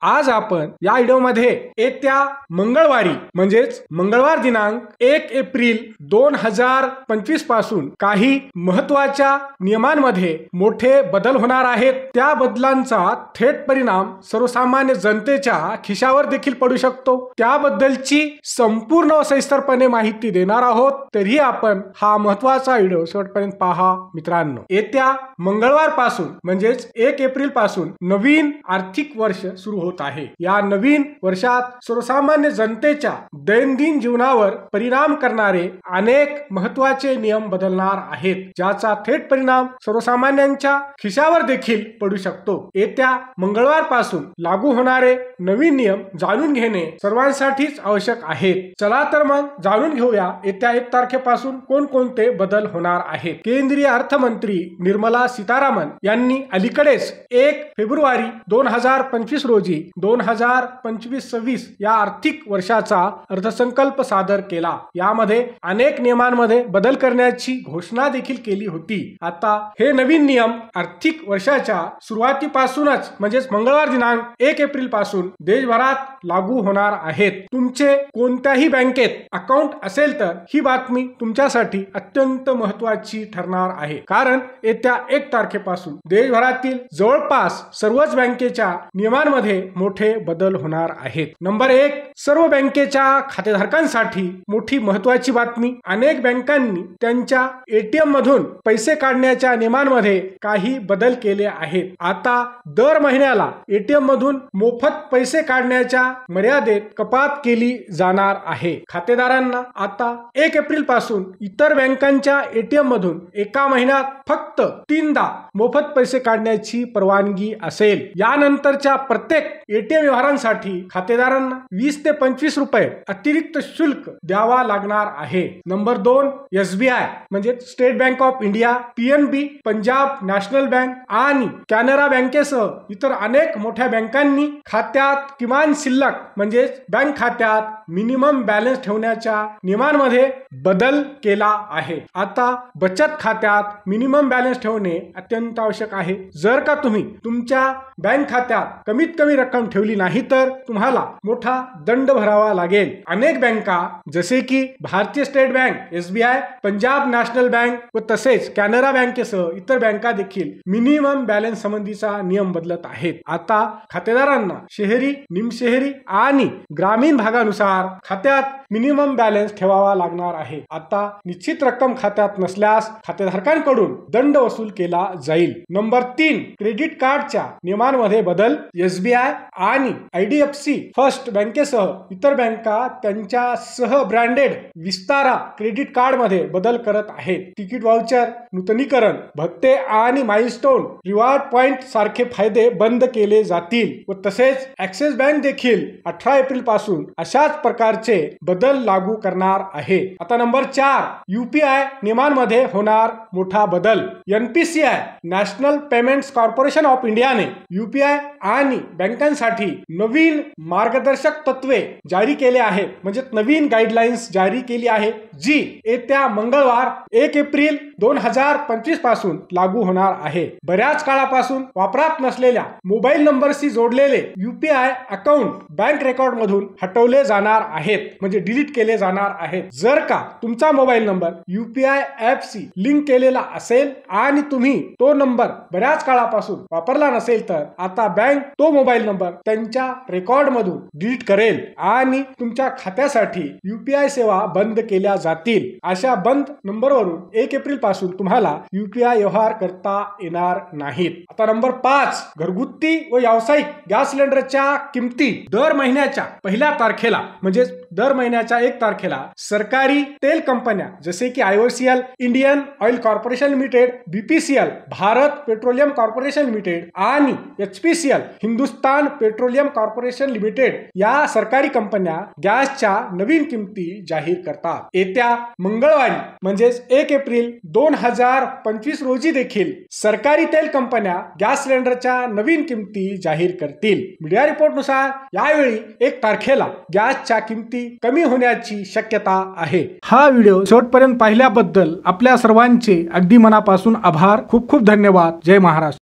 आज आपण या व्हिडिओमध्ये येत्या मंगळवारी म्हणजेच मंगळवार दिनांक 1 एप्रिल 2025 पासून काही महत्त्वाच्या नियमांमध्ये मोठे बदल होणार आहेत। त्या बदलांचा थेट परिणाम सर्वसामान्य जनतेच्या खिशावर देखील पडू शकतो। त्याबद्दलची संपूर्ण व सविस्तरपणे माहिती देणार आहोत। तरीही आपण हा महत्त्वाचा व्हिडिओ शेवटपर्यंत पहा मित्रांनो। येत्या मंगळवार पासून म्हणजेच 1 एप्रिल पासून नवीन आर्थिक वर्ष सुरू होत आहे। या नवीन वर्षात सर्वसामान्य जनतेच्या दैनंदिन जीवनावर परिणाम करणारे अनेक महत्त्वाचे नियम बदलणार आहेत, ज्याचा थेट परिणाम सर्वसामान्यांच्या खिशावर देखील पडू शकतो। येत्या मंगळवार पासून लागू होणारे नवीन नियम जाणून घेणे सर्वांसाठीच आवश्यक आहेत। चला तर मग जाणून घेऊया येत्या 1 तारखेपासून कोणकोणते बदल होणार आहेत। केंद्रीय अर्थमंत्री निर्मला सीतारामन यांनी अलीकडेच 1 फेब्रुवारी 2025 रोजी 2025-26 या आर्थिक वर्षाचा अर्थसंकल्प सादर केला। यामध्ये अनेक नियमांमध्ये बदल करण्याची घोषणा देखील केली होती। आता हे नवीन नियम आर्थिक वर्षाच्या सुरुवातीपासूनच म्हणजेच मंगळवार दिनांक 1 एप्रिल पासून देशभरात लागू होणार आहेत। तुमचे कोणत्याही बँकेत अकाउंट असेल तर ही बातमी तुमच्यासाठी अत्यंत महत्त्वाची ठरणार आहे, कारण येत्या 1 तारखेपासून देशभरातील जवळपास सर्वच बँकेच्या नियमांमध्ये मोठे बदल होणार आहेत। नंबर 1, सर्व बँकेच्या खातेधारकांसाठी मोठी महत्त्वाची बातमी। अनेक बँकांनी त्यांच्या एटीएम मधून पैसे काढण्याच्या नियमांमध्ये काही बदल केले आहेत। आता दर महिन्याला एटीएम मधून मोफत पैसे काढण्याच्या मर्यादेत कपात केली जाणार आहे। खातेदारांना आता 1 एप्रिल पासून इतर बँकांच्या एटीएम मधून एका महिन्यात फक्त 3दा मोफत पैसे काढण्याची परवानगी असेल। यानंतरच्या प्रत्येक एटीएम व्यवहारांसाठी खातेदारांना 20 ते 25 रुपये अतिरिक्त शुल्क द्यावा लागणार आहे। नंबर 2, एसबीआय म्हणजे state bank of India, PNB, Punjab national bank आणि कॅनरा बँकेसह इतर अनेक मोठ्या बँकांनी खात्यात किमान शिल्लक म्हणजे बँक खात्यात मिनिमम बॅलन्स ठेवण्याच्या नियमांमध्ये बदल केला आहे। आता बचत खात्यात मिनिमम बॅलन्स ठेवणे अत्यंत आवश्यक आहे। जर का तुम्ही तुमच्या बँक खात्यात कमीत कमी रक्कम ठेवली नाही तर तुम्हाला मोठा दंड भरावा लागेल। अनेक बँका जसे की भारतीय state bank, SBI, Punjab national bank व तसेच कॅनरा बँकेसह इतर बँका देखील मिनिमम बॅलन्स संबंधीचा नियम बदलत आहेत। आता खातेदारांना शहरी, निमशहरी आणि ग्रामीण भागानुसार खात्यात मिनिमम बॅलन्स ठेवावा लागणार आहे। आता निश्चित रक्कम खात्यात नसल्यास खातेधारकांकडून दंड वसूल केला जाईल। नंबर 3, क्रेडिट कार्डच्या नियमांमध्ये बदल। एसबीआय आणि आयडीएफसी फर्स्ट बँकेसह इतर बँका त्यांच्या सह ब्रँडेड विस्तारा क्रेडिट कार्ड मध्ये बदल करत आहेत। तिकीट व्हाउचर, नूतनीकरण भत्ते आणि माइलस्टोन रिवॉर्ड पॉइंट सारखे फायदे बंद केले जातील व तसेच ऍक्सिस बँक देखील 18 एप्रिल पासून अशाच प्रकारचे बदल लागू करणार आहे। आता नंबर 4, यूपीआय नियमांमध्ये होणार मोठा बदल। NPCI national payments corporation of इंडियाने यूपीआय आणि बँकांसाठी नवीन मार्गदर्शक तत्वे जारी केले आहेत, म्हणजे नवीन गाईडलाईन्स जारी केली आहे, जी येत्या मंगळवार 1 एप्रिल 2025 पासून लागू होणार आहे। बऱ्याच काळापासून वापरात नसलेल्या मोबाईल नंबरशी जोडलेले यूपीआय अकाउंट बँक रेकॉर्ड मधून हटवले जाणार आहेत, म्हणजे डिलीट केले जाणार आहेत। जर का तुमचा मोबाईल नंबर यूपीआय ऍपशी लिंक केलेला असेल आणि तुम्ही तो नंबर बऱ्याच काळापासून वापरला नसेल तर आता बँक तो मोबाईल नंबर त्यांच्या रेकॉर्ड मधून डिलीट करेल आणि तुमच्या खात्यासाठी यूपीआय सेवा बंद केल्या जातील। अशा बंद नंबरवरून 1 एप्रिल पासून तुम्हाला यूपीआय व्यवहार करता येणार नाहीत। आता नंबर 5, घरगुती व व्यावसायिक गॅस सिलेंडरच्या किमती दर महिन्याच्या 1 तारखेला म्हणजे दर महिन्याच्या 1 तारखेला सरकारी तेल कंपन्या जसे की IOCL, Indian Oil Corporation Limited, BPCL, Bharat Petroleum Corporation Limited आणि HPCL, Hindustan Petroleum Corporation Limited या सरकारी कंपन्या गॅसच्या नवीन किमती जाहीर करतात। येत्या मंगळवारी म्हणजेच 1 एप्रिल 2025 रोजी देखील सरकारी तेल कंपन्या गॅस सिलेंडरच्या नवीन किमती जाहीर करतील। मीडिया रिपोर्टनुसार यावेळी 1 तारखेला गॅसच्या किमती कमी होण्याची शक्यता आहे। हा व्हिडिओ शेवटपर्यंत पाहिल्याबद्दल आपल्या सर्वांचे अगदी मनापासून आभार। खूप खूप धन्यवाद। जय महाराष्ट्र।